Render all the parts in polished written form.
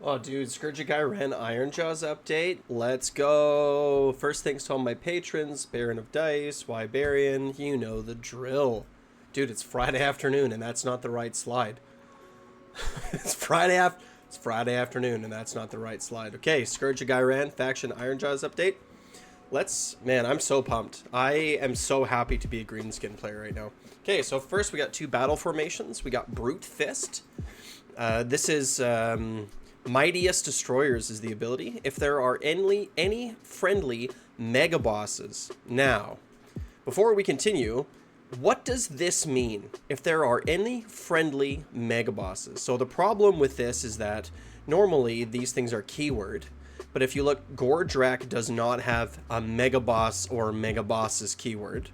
Oh, dude, Scourge Ghyran Ironjawz update. Let's go. First things to all my patrons, Baron of Dice, Wybarian, you know the drill. Dude, it's Friday afternoon, and that's not the right slide. It's Friday afternoon, and that's not the right slide. Okay, Scourge Ghyran Faction Ironjawz update. Man, I'm so pumped. I am so happy to be a green skin player right now. Okay, so first we got two battle formations. We got Brutefist. This is Mightiest Destroyers is the ability. If there are any friendly mega bosses. Now, before we continue, what does this mean? If there are any friendly mega bosses. So the problem with this is that normally these things are keyword. But if you look, Gore-gruntas does not have a mega boss or mega boss's keyword.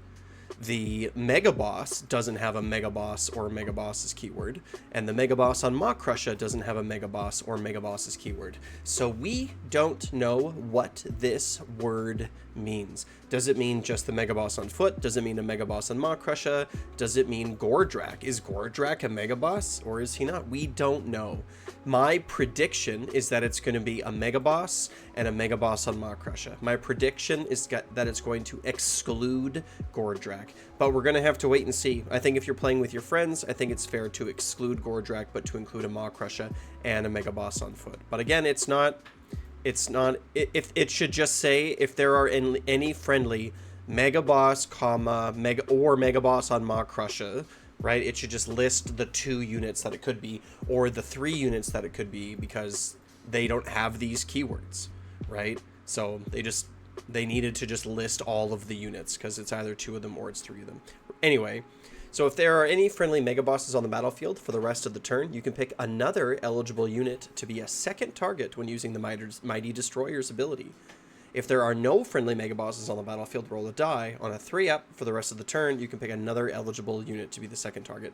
The mega boss doesn't have a mega boss or mega boss's keyword, and the mega boss on Monstrous doesn't have a mega boss or mega boss's keyword. So we don't know what this word means. Does it mean just the mega boss on foot? Does it mean a mega boss on Monstrous? Does it mean Gore-gruntas? Is Gore-gruntas a mega boss or is he not? We don't know. My prediction is that it's going to be a mega boss and a mega boss on Monstrous. My prediction is that it's going to exclude Gore-gruntas. But we're going to have to wait and see. I think if you're playing with your friends, I think it's fair to exclude Gore-gruntas, but to include a Monstrous and a mega boss on foot. But again, it should just say if there are any friendly mega boss, mega boss on Monstrous, right? It should just list the 2 units that it could be, or the 3 units that it could be, because they don't have these keywords, right? So they needed to just list all of the units, because it's either 2 of them or it's 3 of them. Anyway, so if there are any friendly mega bosses on the battlefield for the rest of the turn, you can pick another eligible unit to be a second target when using the Mighty Destroyer's ability. If there are no friendly mega bosses on the battlefield, roll a die. On a 3-up for the rest of the turn, you can pick another eligible unit to be the second target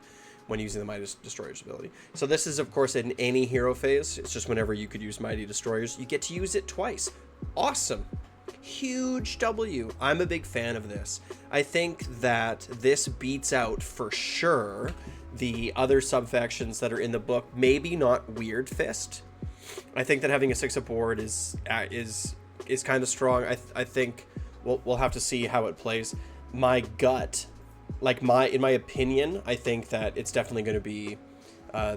when using the Mighty Destroyer's ability. So this is, of course, in any hero phase. It's just whenever you could use Mighty Destroyers. You get to use it twice. Awesome. Huge W. I'm a big fan of this. I think that this beats out, for sure, the other sub-factions that are in the book. Maybe not Weirdfist. I think that having a 6-up board is kind of strong. I think we'll have to see how it plays. My gut, in my opinion, I think that it's definitely going to be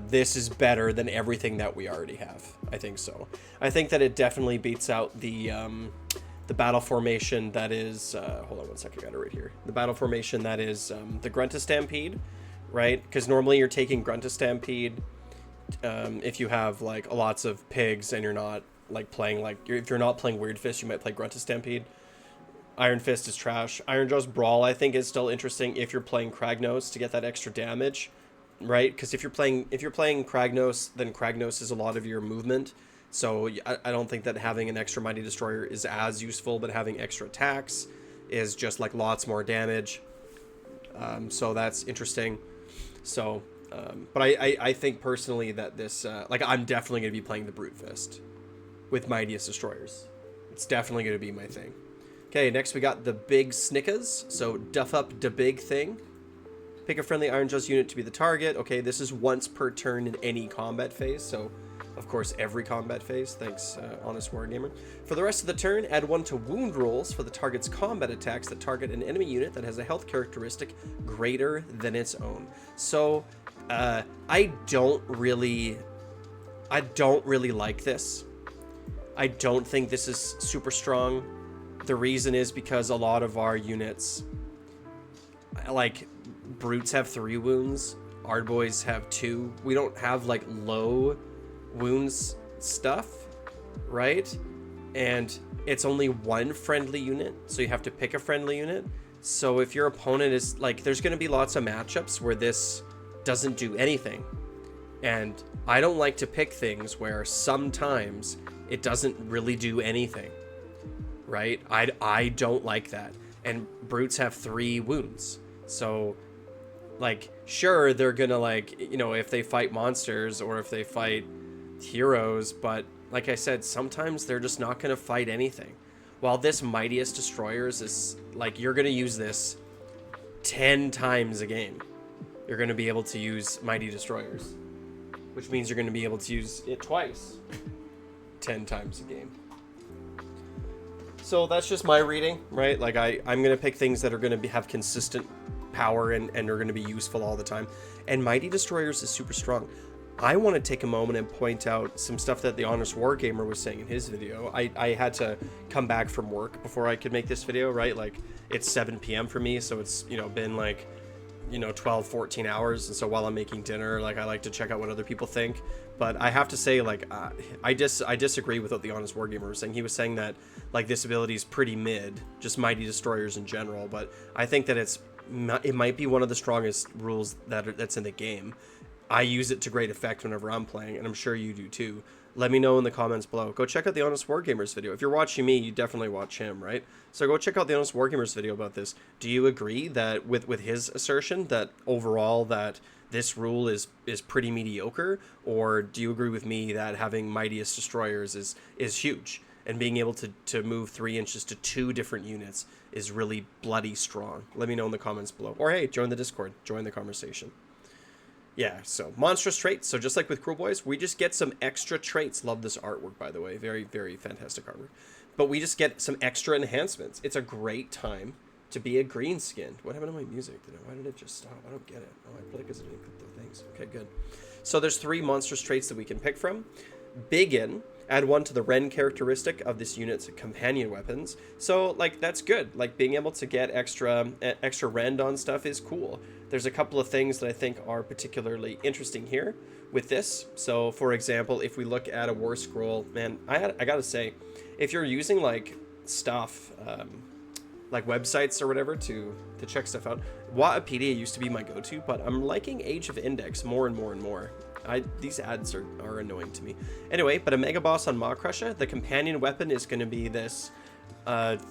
this is better than everything that we already have. I think so. I think that it definitely beats out the battle formation that is hold on one second, I got it right here. The battle formation that is the Grunta Stampede, right? Because normally you're taking Grunta Stampede if you have like lots of pigs and you're not playing if you're not playing Weirdfist, you might play Grunta Stampede. Iron Fist is trash. Ironjawz Brawl, I think, is still interesting if you're playing Kragnos to get that extra damage, right? Because if you're playing Kragnos, then Kragnos is a lot of your movement. So I don't think that having an extra Mighty Destroyer is as useful, but having extra attacks is just like lots more damage. So that's interesting. So, but I think personally that this, I'm definitely going to be playing the Brutefist with Mightiest Destroyers. It's definitely going to be my thing. Okay, next we got the big Snikkaz. So duff up the big thing. Pick a friendly Ironjawz unit to be the target. Okay, this is once per turn in any combat phase. So, of course, every combat phase. Thanks, Honest Wargamer. For the rest of the turn, add 1 to wound rolls for the target's combat attacks that target an enemy unit that has a health characteristic greater than its own. So, I don't really like this. I don't think this is super strong. The reason is because a lot of our units, like Brutes have 3 wounds, Ardboys have 2. We don't have like low wounds stuff, right? And it's only 1 friendly unit, so you have to pick a friendly unit. So if your opponent is like, there's going to be lots of matchups where this doesn't do anything. And I don't like to pick things where sometimes it doesn't really do anything, right? I don't like that. And Brutes have 3 wounds. So, sure, they're gonna, if they fight monsters or if they fight heroes, but like I said, sometimes they're just not gonna fight anything. While this Mightiest Destroyers is, you're gonna use this 10 times a game. You're gonna be able to use Mighty Destroyers, which means you're gonna be able to use it twice. 10 times a game. So that's just my reading, right? Like I'm going to pick things that are going to have consistent power and are going to be useful all the time. And Mighty Destroyers is super strong. I want to take a moment and point out some stuff that the Honest Wargamer was saying in his video. I had to come back from work before I could make this video, right? Like it's 7 p.m. for me, so it's, you know, been like, you know, 12, 14 hours. And so while I'm making dinner, like I like to check out what other people think. But I have to say, like, I disagree with what the Honest Wargamer was saying. He was saying that, like, this ability is pretty mid, just Mighty Destroyers in general. But I think that it might be one of the strongest rules that's in the game. I use it to great effect whenever I'm playing, and I'm sure you do too. Let me know in the comments below. Go check out the Honest Wargamer's video. If you're watching me, you definitely watch him, right? So go check out the Honest Wargamer's video about this. Do you agree that with his assertion that overall that this rule is pretty mediocre, or do you agree with me that having Mightiest Destroyers is huge, and being able to move 3 inches to 2 different units is really bloody strong? Let me know in the comments below. Or hey, join the Discord, join the conversation. Yeah, so monstrous traits. So just like with Cruel Boys, we just get some extra traits. Love this artwork, by the way. Very, very fantastic artwork. But we just get some extra enhancements. It's a great time to be a green skinned. What happened to my music? Why did it just stop? I don't get it. Oh, I probably because I didn't click the things. Okay, good. So there's 3 monstrous traits that we can pick from. Begin. Add 1 to the Ren characteristic of this unit's companion weapons. So, like, that's good. Like, being able to get extra Rend on stuff is cool. There's a couple of things that I think are particularly interesting here with this. So, for example, if we look at a war scroll, man, I gotta say, if you're using, like, stuff, like websites or whatever to check stuff out, Wikipedia used to be my go-to, but I'm liking Age of Index more and more and more. These ads are annoying to me. Anyway, but a Mega Boss on Maw Crusher, the companion weapon is going to be this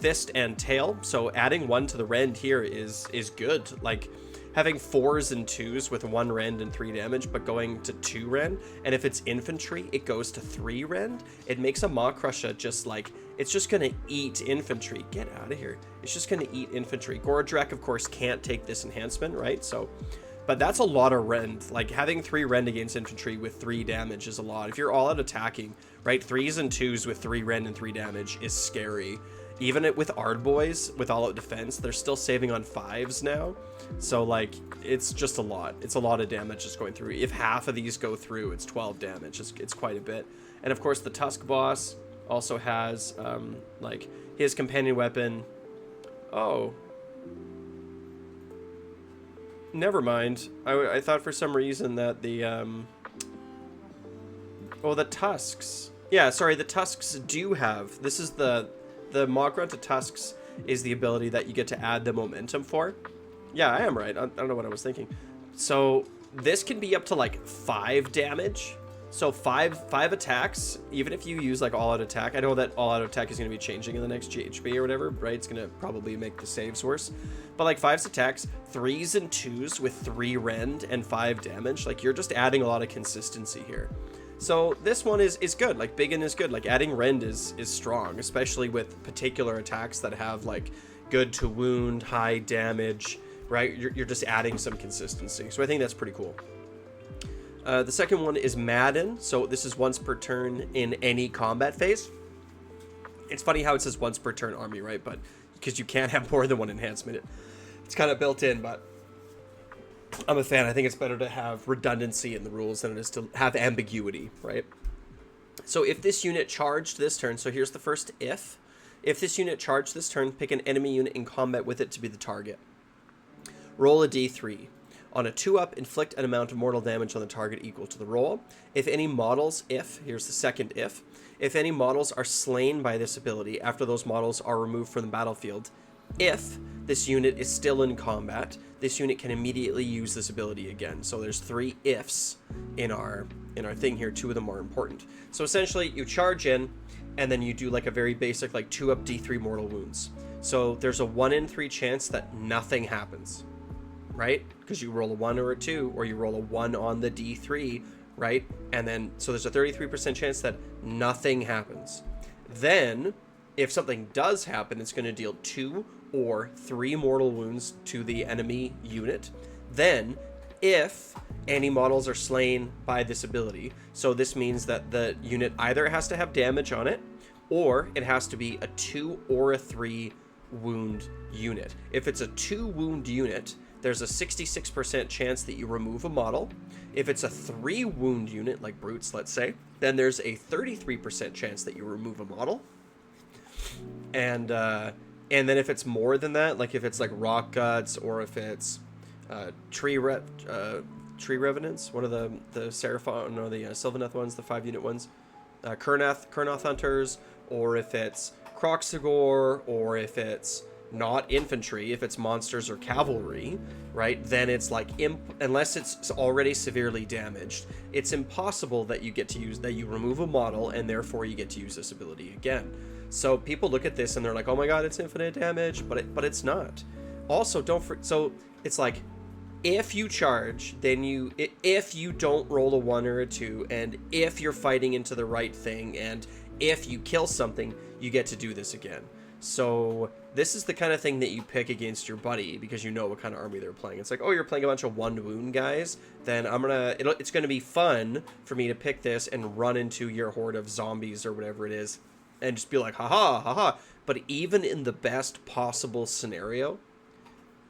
fist and tail. So adding 1 to the rend here is good. Like having 4s and 2s with 1 rend and 3 damage, but going to 2 rend. And if it's infantry, it goes to 3 rend. It makes a Maw Crusher just like, it's just going to eat infantry. Get out of here. It's just going to eat infantry. Gore-gruntas, of course, can't take this enhancement, right? So... but that's a lot of rend. Like having 3 rend against infantry with 3 damage is a lot. If you're all out attacking, right, 3s and 2s with 3 rend and 3 damage is scary. Even with Ardboys, with all out defense, they're still saving on 5s now. So like, it's just a lot. It's a lot of damage just going through. If half of these go through, it's 12 damage. It's quite a bit. And of course, the Tusk boss also has like his companion weapon. Oh. Never mind. I thought for some reason that the the tusks. Yeah, sorry, the tusks do have. This is the Maw-grunta tusks is the ability that you get to add the momentum for. Yeah, I am right. I don't know what I was thinking. So this can be up to like 5 damage. So five attacks, even if you use like all-out attack. I know that all-out attack is going to be changing in the next GHB or whatever, right? It's going to probably make the saves worse. But like 5's attacks, 3s and 2s with 3 rend and 5 damage. Like you're just adding a lot of consistency here. So this one is good. Like Begin is good. Like adding rend is strong, especially with particular attacks that have like good to wound, high damage, right? You're just adding some consistency. So I think that's pretty cool. The second one is Madden. So this is once per turn in any combat phase. It's funny how it says once per turn army, right? But because you can't have more than 1 enhancement. It's kind of built in, but I'm a fan. I think it's better to have redundancy in the rules than it is to have ambiguity, right? So if this unit charged this turn, so here's the first if. If this unit charged this turn, pick an enemy unit in combat with it to be the target. Roll a d3. On a 2-up, inflict an amount of mortal damage on the target equal to the roll. If any models, here's the second if any models are slain by this ability after those models are removed from the battlefield, if this unit is still in combat, this unit can immediately use this ability again. So there's 3 ifs in our thing here. 2 of them are important. So essentially, you charge in, and then you do like a very basic like 2-up D3 mortal wounds. So there's a 1 in 3 chance that nothing happens. Right? Because you roll a 1 or a 2, or you roll a 1 on the D3, right? And then, so there's a 33% chance that nothing happens. Then, if something does happen, it's going to deal 2 or 3 mortal wounds to the enemy unit. Then, if any models are slain by this ability. So this means that the unit either has to have damage on it, or it has to be a 2 or a 3 wound unit. If it's a 2 wound unit, there's a 66% chance that you remove a model. If it's a 3 wound unit, like Brutes, let's say, then there's a 33% chance that you remove a model. And then if it's more than that, like if it's like Rock Guts, or if it's Tree Revenants, one of the Seraphon, no, the Sylvaneth ones, the 5 unit ones, Kurnoth Hunters, or if it's Kroxigor, or if it's not infantry, if it's monsters or cavalry, right, then it's like unless it's already severely damaged, it's impossible that you get to use, that you remove a model, and therefore you get to use this ability again. So people look at this and they're like, oh my god, it's infinite damage, but it's not. Also, so it's like, if you charge, then if you don't roll a 1 or a 2, and if you're fighting into the right thing, and if you kill something, you get to do this again. So this is the kind of thing that you pick against your buddy, because you know what kind of army they're playing. It's like, oh, you're playing a bunch of 1 wound guys, then it's gonna be fun for me to pick this and run into your horde of zombies or whatever it is, and just be like, haha, haha. But even in the best possible scenario,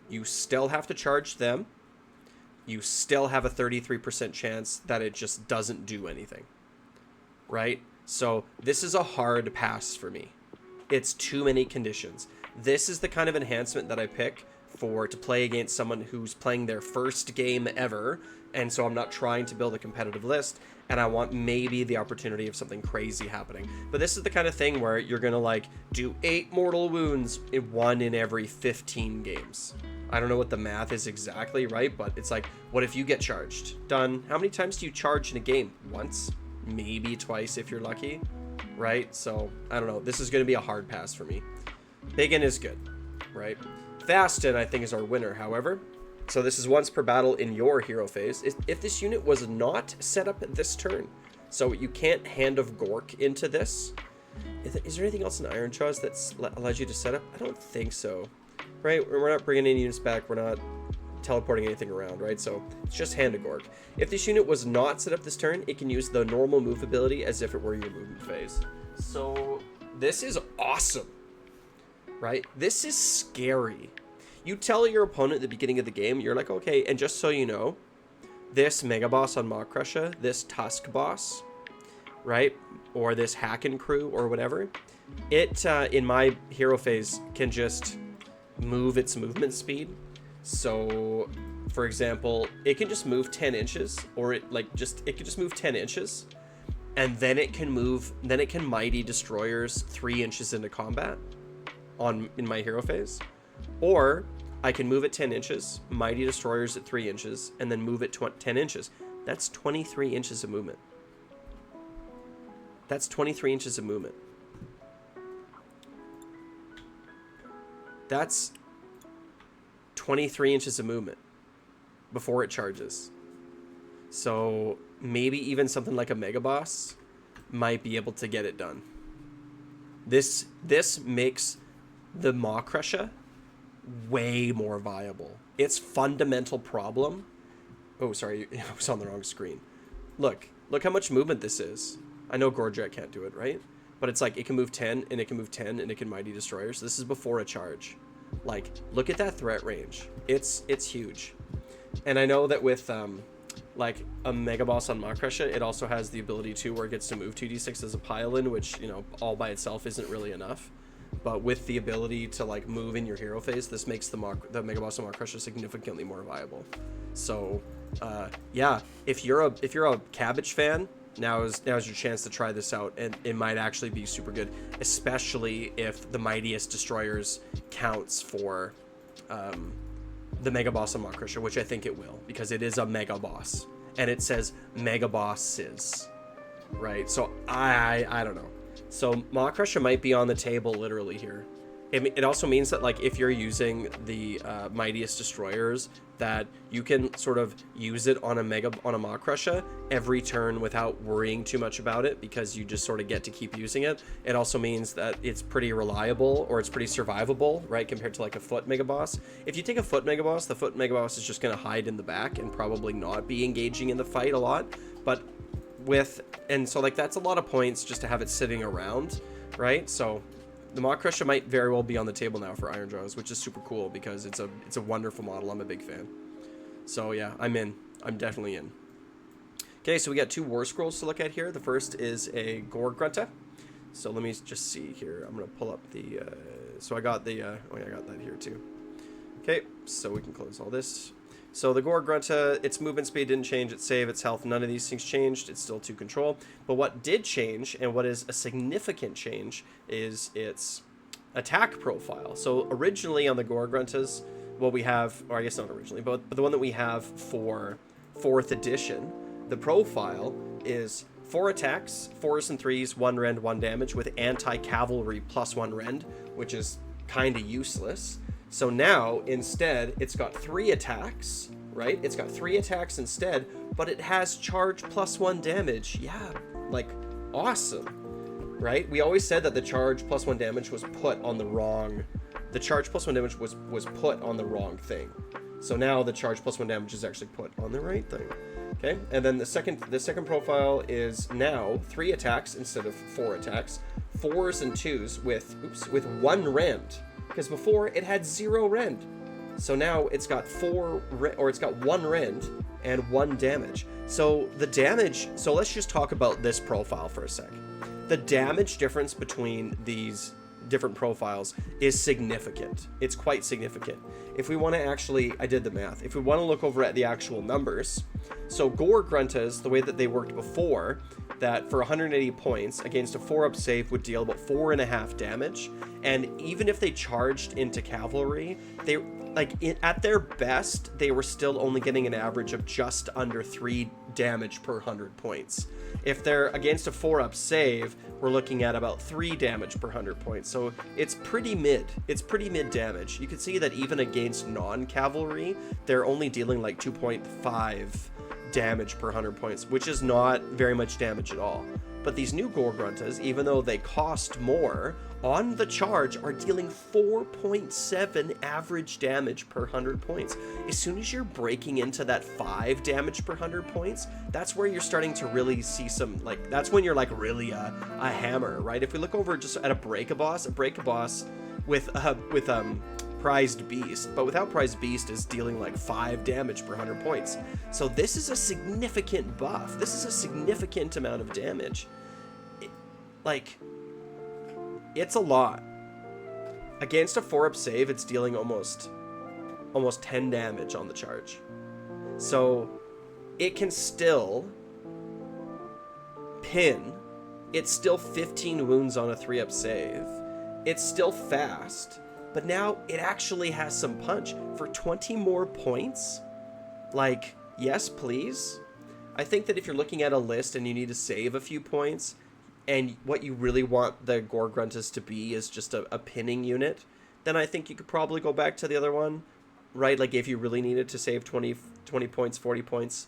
you still have to charge them. You still have a 33% chance that it just doesn't do anything, right? So this is a hard pass for me. It's too many conditions. This is the kind of enhancement that I pick to play against someone who's playing their first game ever, and so I'm not trying to build a competitive list, and I want maybe the opportunity of something crazy happening. But this is the kind of thing where you're gonna like do 8 mortal wounds, 1 in every 15 games. I don't know what the math is exactly, right? But it's like, what if you get charged? Done. How many times do you charge in a game? Once? Maybe twice if you're lucky, right? So, I don't know. This is going to be a hard pass for me. Biggin is good, right? Fasten, I think, is our winner, however. So this is once per battle in your hero phase. If this unit was not set up this turn, so you can't Hand of Gork into this. Is there anything else in Ironjawz that allows you to set up? I don't think so. Right? We're not bringing any units back. We're not teleporting anything around, right? So it's just Hand of Gork. If this unit was not set up this turn, it can use the normal move ability as if it were your movement phase. So this is awesome, right? This is scary. You tell your opponent at the beginning of the game, you're like, okay, and just so you know, this Mega Boss on Maw-Krusha, this Tusk Boss, right? Or this Hacken Crew or whatever, it, in my hero phase, can just move its movement speed. So for example, it can just move 10 inches, or it can just move 10 inches, and then it can Mighty Destroyers 3 inches into combat in my hero phase. Or I can move it 10 inches, Mighty Destroyers at 3 inches, and then move it 10 inches. That's 23 inches of movement. That's 23 inches of movement. That's 23 inches of movement before it charges. So maybe even something like a Mega Boss might be able to get it done. This makes the Maw-Krusha way more viable. Its fundamental problem... Oh, sorry, I was on the wrong screen. Look how much movement this is. I know Gore-gruntas can't do it, right? But it's like, it can move 10, and it can move 10, and it can Mighty Destroyers. This is before a charge. Like, look at that threat range. It's huge. And I know that with, like, a Mega Boss on Maw-Krusha, it also has the ability, too, where it gets to move 2d6 as a pile-in, which, you know, all by itself isn't really enough. But with the ability to, like, move in your hero phase, this makes the Mega Boss on Maw-Krusha significantly more viable. So, yeah, if you're a Cabbage fan, now's your chance to try this out, and it might actually be super good, especially if the Mightiest Destroyers counts for the Mega Boss on Maw-Krusha, which I think it will, because it is a Mega Boss, and it says Mega Bosses, right? So I don't know. So Maw-Krusha might be on the table literally here. It also means that, like, if you're using the Mightiest Destroyers, that you can sort of use it on a Maw Crusher every turn without worrying too much about it, because you just sort of get to keep using it. It also means that it's pretty reliable, or it's pretty survivable, right, compared to like a foot Mega Boss. If you take a foot Mega Boss, the foot Mega Boss is just going to hide in the back and probably not be engaging in the fight a lot. But so like that's a lot of points just to have it sitting around, right? So the Maw Crusher might very well be on the table now for Ironjawz, which is super cool because it's a wonderful model. I'm a big fan. So yeah, I'm in. I'm definitely in. Okay, so we got 2 War Scrolls to look at here. The first is a Gore-gruntas. So let me just see here. I'm gonna pull up the. So I got the. Oh yeah, I got that here too. Okay, so we can close all this. So the Gore-gruntas, its movement speed didn't change, its save, its health, none of these things changed. It's still 2 control. But what did change, and what is a significant change, is its attack profile. So originally on the Gore-gruntas, what we have, or I guess not originally, but the one that we have for 4th edition, the profile is 4 attacks, 4s and 3s, 1 rend, 1 damage, with anti-cavalry plus 1 rend, which is kind of useless. So now, instead, it's got 3 attacks, right? It's got 3 attacks instead, but it has charge plus 1 damage. Yeah, like, awesome, right? We always said that the charge plus 1 damage was put on the wrong... The charge plus 1 damage was put on the wrong thing. So now the charge plus 1 damage is actually put on the right thing. Okay, and then the second profile is now 3 attacks instead of 4 attacks, 4s and 2s with 1 rend. Because before it had 0 rend. So now it's got 1 rend and 1 damage. So the damage, so let's just talk about this profile for a sec. The damage difference between these different profiles is significant. It's quite significant. If we want to actually, I did the math. If we want to look over at the actual numbers, so Gore-gruntas, the way that they worked before, that for 180 points against a 4-up save would deal about 4.5 damage, and even if they charged into cavalry, they at their best they were still only getting an average of just under 3 damage per 100 points. If they're against a 4-up save, we're looking at about 3 damage per 100 points. So it's pretty mid. It's pretty mid damage. You can see that even against non-cavalry, they're only dealing like 2.5 damage per 100 points, which is not very much damage at all. But these new Gore-gruntas, even though they cost more, on the charge are dealing 4.7 average damage per 100 points. As soon as you're breaking into that 5 damage per 100 points, that's where you're starting to really see some, like, that's when you're like really a hammer, right? If we look over just at a Break-a-Boss with Prized Beast, but without Prized Beast is dealing like 5 damage per 100 points. So this is a significant buff. This is a significant amount of damage. It's a lot. Against a 4-up save, it's dealing almost 10 damage on the charge. So it can still pin. It's still 15 wounds on a 3-up save. It's still fast. But now it actually has some punch. For 20 more points? Like, yes, please? I think that if you're looking at a list and you need to save a few points, and what you really want the Gore-gruntas to be is just a pinning unit, then I think you could probably go back to the other one, right? Like, if you really needed to save 20 points, 40 points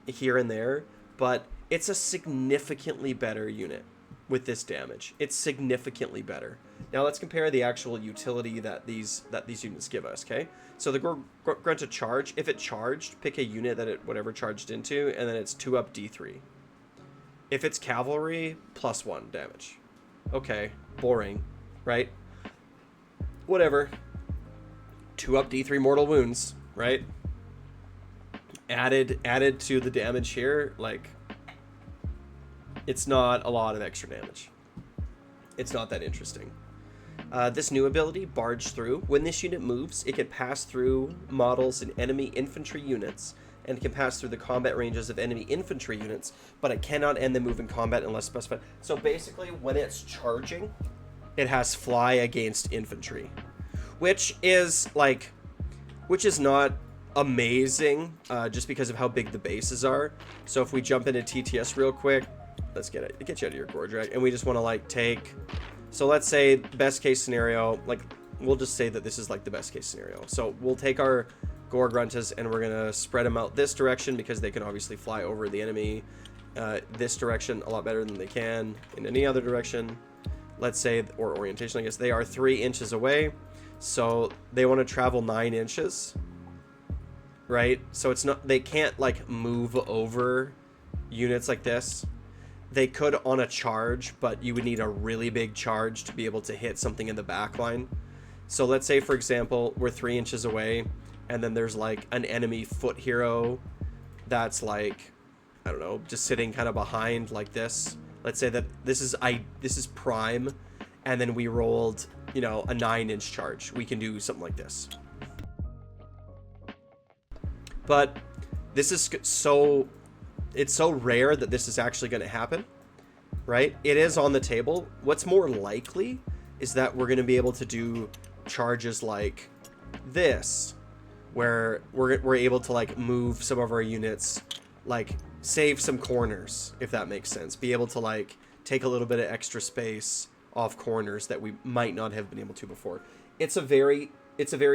here and there. But it's a significantly better unit with this damage. It's significantly better. Now let's compare the actual utility that these units give us, okay? So the Gore-gruntas charge, if it charged, pick a unit that it whatever charged into, and then it's 2-up D3. If it's cavalry, +1 damage. Okay, boring, right? Whatever. 2-up D3 mortal wounds, right? Added to the damage here, like, it's not a lot of extra damage. It's not that interesting. This new ability, Barge Through. When this unit moves, it can pass through models and enemy infantry units, and can pass through the combat ranges of enemy infantry units, but it cannot end the move in combat unless specified. So basically, when it's charging, it has fly against infantry, which is not amazing, just because of how big the bases are. So if we jump into TTS real quick, let's get you out of your Gore Drag, and we just want to like take So let's say best case scenario, like we'll just say that this is like the best case scenario. So we'll take our Gore-gruntas and we're gonna spread them out this direction because they can obviously fly over the enemy this direction a lot better than they can in any other direction. Let's say, or orientation, I guess. They are 3 inches away, so they want to travel 9 inches, right? So it's not, they can't like move over units like this. They could on a charge, but you would need a really big charge to be able to hit something in the back line. So let's say, for example, we're 3 inches away, and then there's like an enemy foot hero that's like, I don't know, just sitting kind of behind like this. Let's say that this is prime, and then we rolled, you know, a 9-inch charge. We can do something like this. But this is so, it's so rare that this is actually going to happen, right? It is on the table. What's more likely is that we're going to be able to do charges like this, where we're able to like move some of our units, like save some corners, if that makes sense. Be able to like take a little bit of extra space off corners that we might not have been able to before. It's a very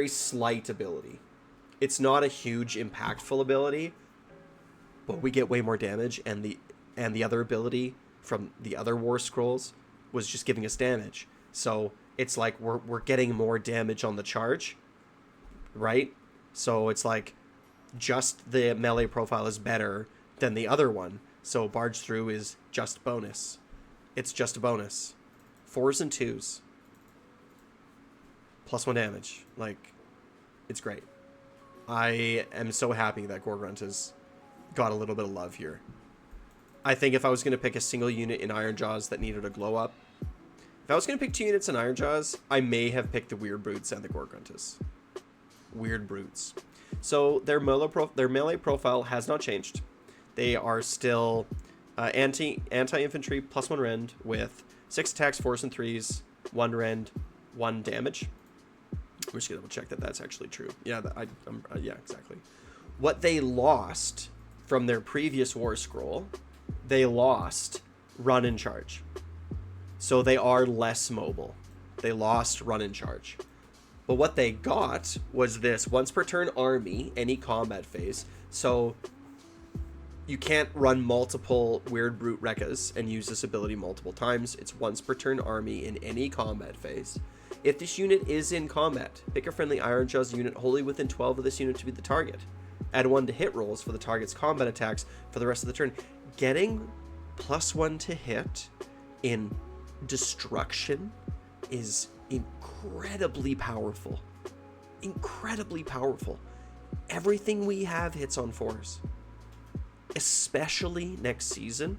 slight ability. It's not a huge impactful ability, but we get way more damage, and the other ability from the other war scrolls was just giving us damage. So it's like we're getting more damage on the charge, right? So it's like just the melee profile is better than the other one. So barge through is just bonus. It's just a bonus. 4s and 2s. +1 damage. Like, it's great. I am so happy that Gore-gruntas got a little bit of love here. I think if I was going to pick a single unit in Ironjawz that needed a glow up, if I was going to pick 2 units in Ironjawz, I may have picked the Weirdbrutes and the Gore-gruntas. Weirdbrutes. So their melee profile has not changed. They are still anti-infantry +1 rend with 6 attacks, 4s and 3s, 1 rend, 1 damage. We're just gonna double check that that's actually true. Yeah, yeah, exactly. What they lost from their previous war scroll, they lost run and charge. So they are less mobile. They lost run and charge. But what they got was this once per turn army, any combat phase. So you can't run multiple Weirdbrute Rekkas and use this ability multiple times. It's once per turn army in any combat phase. If this unit is in combat, pick a friendly Ironjawz unit wholly within 12 of this unit to be the target. Add 1 to hit rolls for the target's combat attacks for the rest of the turn. Getting +1 to hit in destruction is incredibly powerful. Incredibly powerful. Everything we have hits on 4s. Especially next season,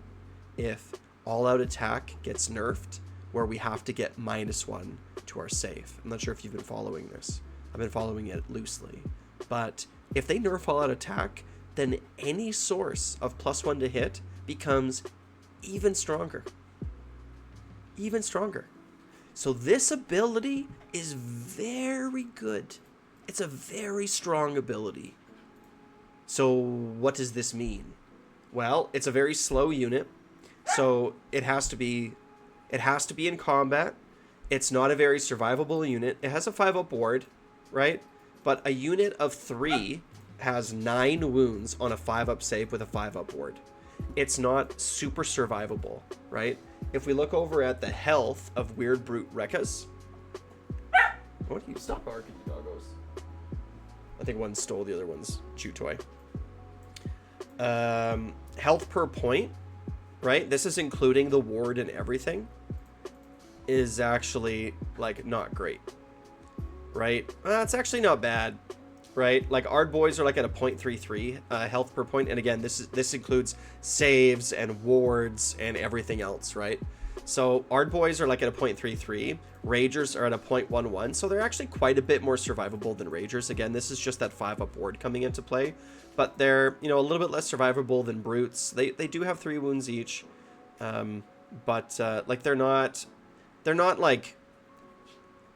if all-out attack gets nerfed, where we have to get -1 to our save. I'm not sure if you've been following this. I've been following it loosely. But if they nerf all-out attack, then any source of +1 to hit becomes even stronger. Even stronger. So this ability is very good. It's a very strong ability. So what does this mean? Well, it's a very slow unit. So it has to be in combat. It's not a very survivable unit. It has a 5-up ward, right? But a unit of 3 has 9 wounds on a 5-up save with a 5-up ward. It's not super survivable, right? If we look over at the health of Weirdbrute Rekkas, what do you stop barking, doggos? I think one stole the other one's chew toy. Health per point, right? This is including the ward and everything, is actually like not great, right? It's actually not bad, right? Like our boys are like at a 0.33 health per point, and again, this includes saves and wards and everything else, right? So Ard boys are like at a 0.33, Ragers are at a 0.11, so they're actually quite a bit more survivable than Ragers. Again, this is just that 5-up ward coming into play, but they're, you know, a little bit less survivable than Brutes. They do have 3 wounds each, but like they're not like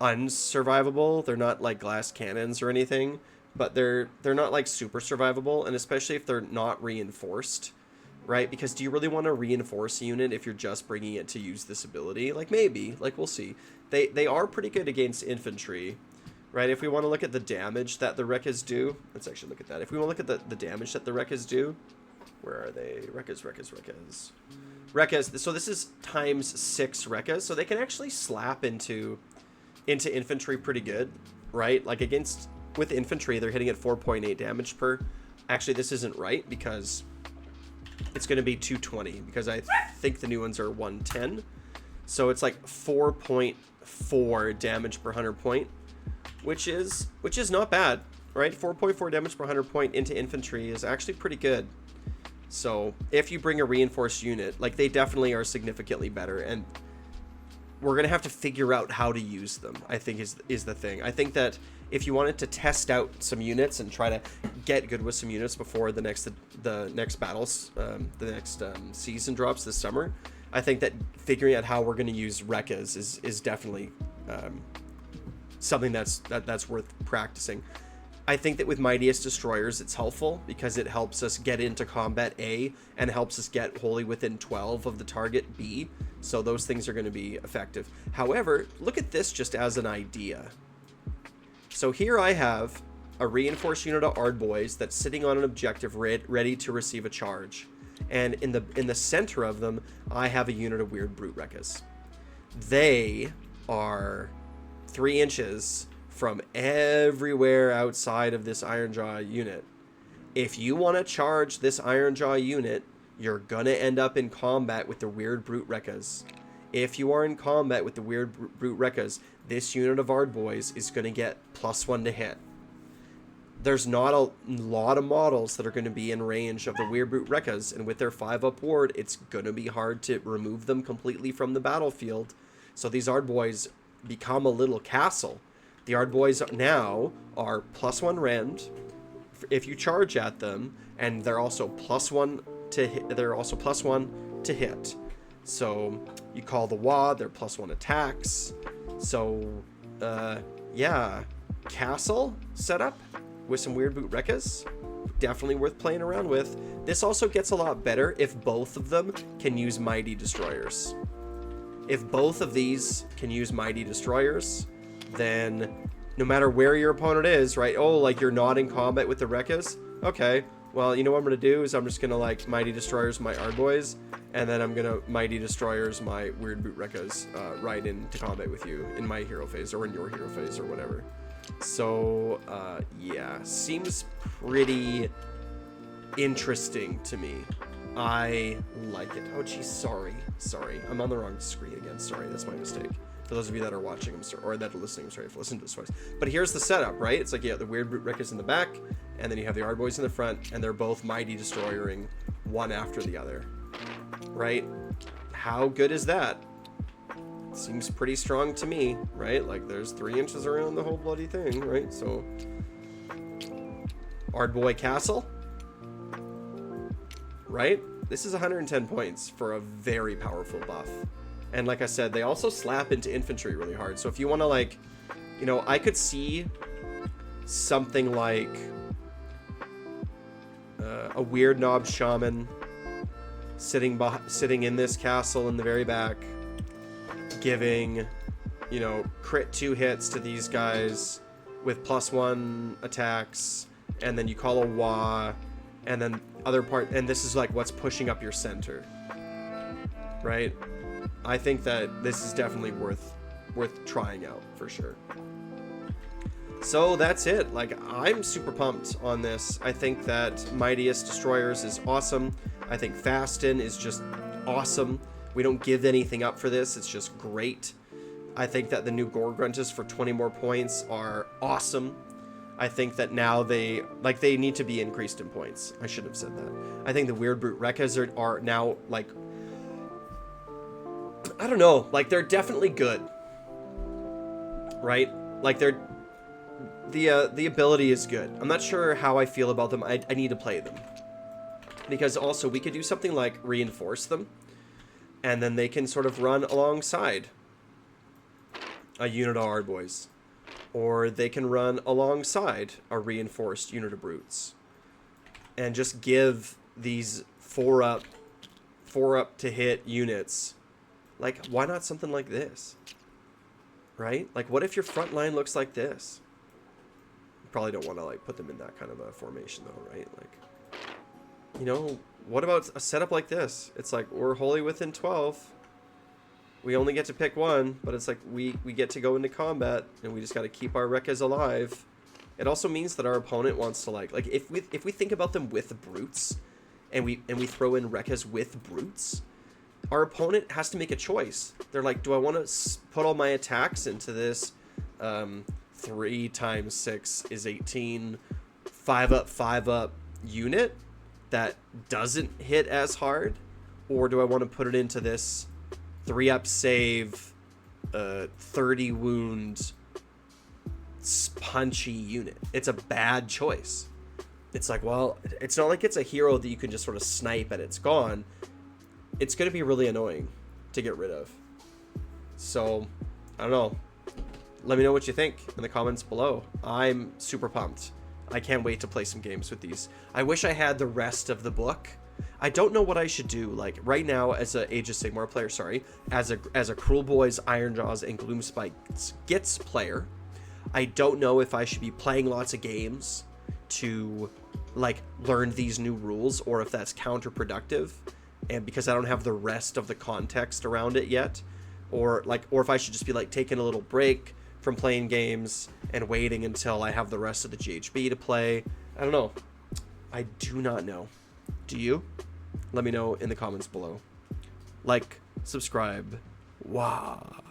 unsurvivable. They're not like glass cannons or anything, but they're not like super survivable, and especially if they're not reinforced, right? Because do you really want to reinforce a unit if you're just bringing it to use this ability? Like, maybe. Like, we'll see. They are pretty good against infantry, right? If we want to look at the damage that the Rekkas do, let's actually look at that. If we want to look at the damage that the Rekkas do, where are they? Rekkas. Rekkas. So this is times 6 Rekkas, so they can actually slap into infantry pretty good, right? Like with infantry, they're hitting at 4.8 damage per. Actually, this isn't right because it's going to be 220 because I think the new ones are 110. So it's like 4.4 damage per 100 point, which is not bad, right? 4.4 damage per 100 point into infantry is actually pretty good. So if you bring a reinforced unit, like, they definitely are significantly better, and we're going to have to figure out how to use them, I think is the thing. I think that if you wanted to test out some units and try to get good with some units before the next battles, the next season drops this summer, I think that figuring out how we're going to use Rekkas is definitely something that's worth practicing. I think that with Mightiest Destroyers, it's helpful because it helps us get into combat A and helps us get wholly within 12 of the target B. So those things are going to be effective. However, look at this just as an idea. So here I have a reinforced unit of Ardboys that's sitting on an objective ready to receive a charge. And in the center of them, I have a unit of Weirdbrute Rekkas. They are 3 inches from everywhere outside of this Ironjawz unit. If you want to charge this Ironjawz unit, you're gonna end up in combat with the Weirdbrute Rekkas. If you are in combat with the Weirdbrute Rekkas, this unit of Ardboys is gonna get +1 to hit. There's not a lot of models that are going to be in range of the Weirdbrute Rekkas, and with their 5-up ward, it's going to be hard to remove them completely from the battlefield. So these Ardboys become a little castle. The Ardboys now are +1 rend if you charge at them, and they're also +1 to hit. They're also +1 to hit. So you call the WA, they're +1 attacks. So yeah, castle setup with some Weirdbrute Rekkas, definitely worth playing around with. This also gets a lot better if both of them can use Mighty Destroyers. If both of these can use Mighty Destroyers, then no matter where your opponent is, right? Oh, like you're not in combat with the Rekkas? Okay, well, you know what I'm going to do is I'm just going to like Mighty Destroyers my Ardboys, and then I'm going to Mighty Destroyers my Weirdbrute Rekkas right into combat with you in my hero phase or in your hero phase or whatever. So, yeah, seems pretty interesting to me. I like it. Oh, geez, sorry. I'm on the wrong screen again. Sorry, that's my mistake. For those of you that are watching, or that are listening, I'm sorry if you listen to this twice. But here's the setup, right? It's like you have the Weirdbrute Rekkas in the back, and then you have the Ardboys in the front, and they're both Mighty Destroyering one after the other, right? How good is that? Seems pretty strong to me, right? Like there's 3 inches around the whole bloody thing, right? So Ardboy Castle, right? This is 110 points for a very powerful buff. And like I said, they also slap into infantry really hard. So if you want to, like, you know, I could see something like a weird knob shaman sitting in this castle in the very back, giving, you know, crit 2 hits to these guys with +1 attacks, and then you call a WA, and then and this is like what's pushing up your center, right? I think that this is definitely worth trying out for sure. So that's it. Like, I'm super pumped on this. I think that Mightiest Destroyers is awesome. I think Fasten is just awesome. We don't give anything up for this. It's just great. I think that the new Gore-gruntas for 20 more points are awesome. I think that now they need to be increased in points. I should have said that. I think the Weirdbrute Rekkas are now, like, I don't know, like, they're definitely good, right? Like, the ability is good. I'm not sure how I feel about them. I need to play them, because also we could do something like reinforce them, and then they can sort of run alongside a unit of Ardboys, or they can run alongside a reinforced unit of Brutes, and just give these 4-up 4-up to hit units. Like, why not something like this? Right? Like, what if your front line looks like this? You probably don't want to, like, put them in that kind of a formation, though, right? Like, you know, what about a setup like this? It's like, we're wholly within 12. We only get to pick one, but it's like, we get to go into combat, and we just got to keep our Rekkas alive. It also means that our opponent wants to, like, if we think about them with brutes, and we throw in Rekkas with brutes, our opponent has to make a choice. They're like, do I want to put all my attacks into this 3 times 6 is 18 5-up 5-up unit that doesn't hit as hard, or do I want to put it into this 3-up save 30 wound punchy unit? It's a bad choice. It's like, well, it's not like it's a hero that you can just sort of snipe and it's gone. It's going to be really annoying to get rid of. So, I don't know. Let me know what you think in the comments below. I'm super pumped. I can't wait to play some games with these. I wish I had the rest of the book. I don't know what I should do. Like, right now, as a Age of Sigmar player, as a Cruel Boys, Ironjawz, and Gloomspite Gits player, I don't know if I should be playing lots of games to, like, learn these new rules, or if that's counterproductive. And because I don't have the rest of the context around it yet, or if I should just be like taking a little break from playing games and waiting until I have the rest of the GHB to play. I don't know. I do not know. Do you? Let me know in the comments below. Like, subscribe. Wow.